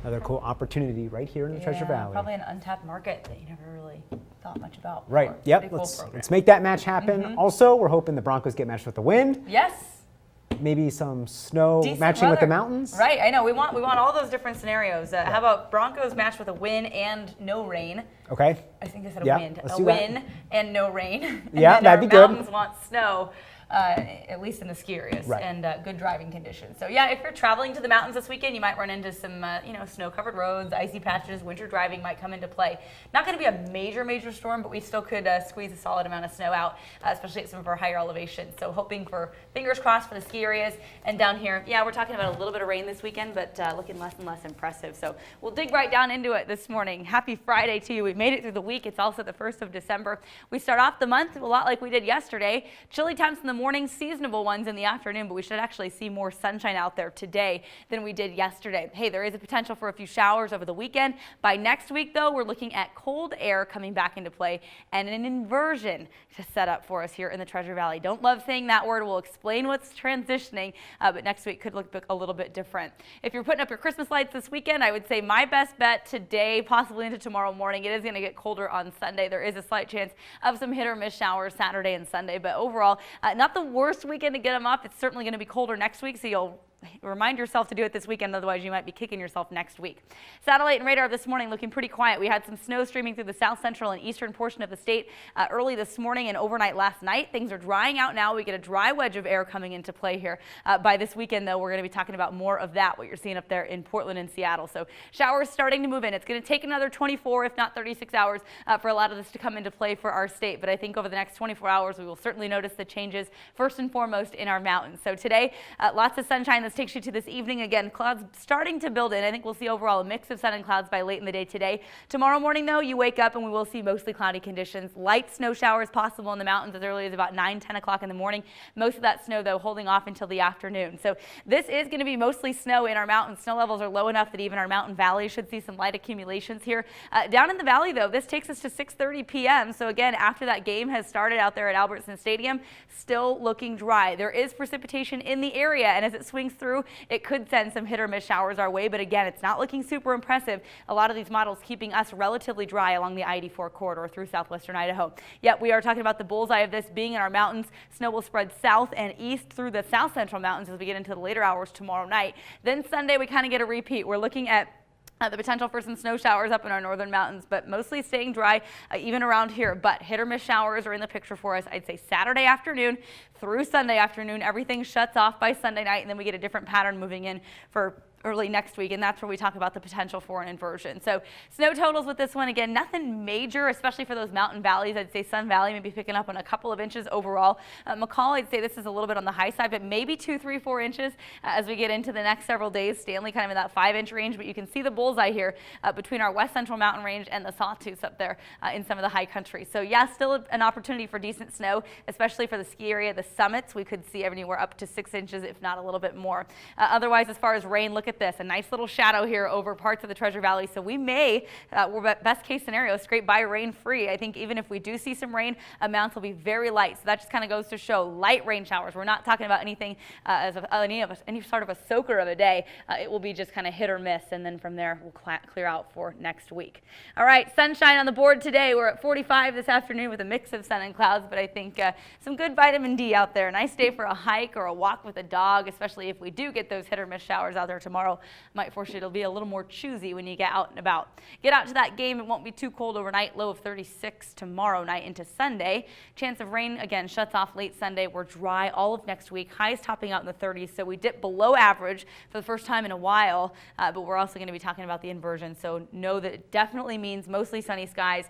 Another cool opportunity right here in the Treasure Valley. Probably an untapped market that you never really thought much about. Right. Before. Yep. Cool Let's make that match happen. Also, we're hoping the Broncos get matched with the wind. Yes. Maybe some snow Decent matching with the weather. mountains. Right. I know. We want all those different scenarios. How about Broncos matched with a win and no rain? Okay. I think I said Yeah, a win and no rain. And Yeah, then that'd be good. Our mountains want snow. At least in the ski areas, Right. and good driving conditions. So yeah, if you're traveling to the mountains this weekend, you might run into some snow-covered roads, icy patches. Winter driving might come into play. Not going to be a major storm, but we still could squeeze a solid amount of snow out, especially at some of our higher elevations. So hoping for, fingers crossed, for the ski areas. And down here, yeah, we're talking about a little bit of rain this weekend, but looking less and less impressive. So we'll dig right down into it this morning. Happy Friday to you. We've made it through the week. It's also the 1st of December. We start off the month a lot like we did yesterday. Chilly temps in the morning, seasonable ones in the afternoon, but we should actually see more sunshine out there today than we did yesterday. Hey, there is a potential for a few showers over the weekend. By next week, though, we're looking at cold air coming back into play and an inversion to set up for us here in the Treasure Valley. Don't love saying that word. We'll explain what's transitioning, but next week could look a little bit different. If you're putting up your Christmas lights this weekend, I would say my best bet today, possibly into tomorrow morning. It is going to get colder on Sunday. There is a slight chance of some hit or miss showers Saturday and Sunday, but overall, not the worst weekend to get them up. It's certainly going to be colder next week, so you'll remind yourself to do it this weekend, otherwise you might be kicking yourself next week. Satellite and radar this morning looking pretty quiet. We had some snow streaming through the south central and eastern portion of the state early this morning and overnight last night. Things are drying out now. We get a dry wedge of air coming into play here. By this weekend, though, we're going to be talking about more of that, what you're seeing up there in Portland and Seattle. So showers starting to move in. It's going to take another 24, if not 36 hours for a lot of this to come into play for our state. But I think over the next 24 hours, we will certainly notice the changes first and foremost in our mountains. So today, lots of sunshine. This takes you to this evening. Again, clouds starting to build in. I think we'll see overall a mix of sun and clouds by late in the day today. Tomorrow morning, though, you wake up and we will see mostly cloudy conditions. Light snow showers possible in the mountains as early as about 9-10 o'clock in the morning. Most of that snow, though, holding off until the afternoon. So this is going to be mostly snow in our mountains. Snow levels are low enough that even our mountain valleys should see some light accumulations here. Down in the valley, though, this takes us to 6:30 p.m. So again, after that game has started out there at Albertson Stadium, still looking dry. There is precipitation in the area, and as it swings through, it could send some hit or miss showers our way, but again, it's not looking super impressive. A lot of these models keeping us relatively dry along the I-84 corridor through southwestern Idaho. Yet we are talking about the bullseye of this being in our mountains. Snow will spread south and east through the south central mountains as we get into the later hours tomorrow night. Then Sunday, we kind of get a repeat. We're looking at the potential for some snow showers up in our northern mountains, but mostly staying dry even around here. But hit or miss showers are in the picture for us. I'd say Saturday afternoon through Sunday afternoon. Everything shuts off by Sunday night, and then we get a different pattern moving in for early next week, and that's where we talk about the potential for an inversion. So snow totals with this one, again, nothing major, especially for those mountain valleys. I'd say Sun Valley may be picking up on a couple of inches overall. McCall, I'd say this is a little bit on the high side, but maybe 2, 3, 4 inches as we get into the next several days. Stanley kind of in that 5-inch range, but you can see the bullseye here between our west central mountain range and the Sawtooth up there in some of the high country. So yeah, still an opportunity for decent snow, especially for the ski area. The summits, we could see anywhere up to 6 inches, if not a little bit more. Otherwise, as far as rain, look at this, a nice little shadow here over parts of the Treasure Valley. So we may, best case scenario, scrape by rain free. I think even if we do see some rain, amounts will be very light. So that just kind of goes to show light rain showers. We're not talking about anything any sort of a soaker of a day. It will be just kind of hit or miss, and then from there we'll clear out for next week. All right, sunshine on the board today. We're at 45 this afternoon with a mix of sun and clouds, but I think some good vitamin D out there. Nice day for a hike or a walk with a dog, especially if we do get those hit or miss showers out there tomorrow. Might force you to be a little more choosy when you get out and about. Get out to that game. It won't be too cold overnight. Low of 36 tomorrow night into Sunday. Chance of rain, again, shuts off late Sunday. We're dry all of next week. Highs topping out in the 30s, so we dip below average for the first time in a while, but we're also going to be talking about the inversion, so know that it definitely means mostly sunny skies.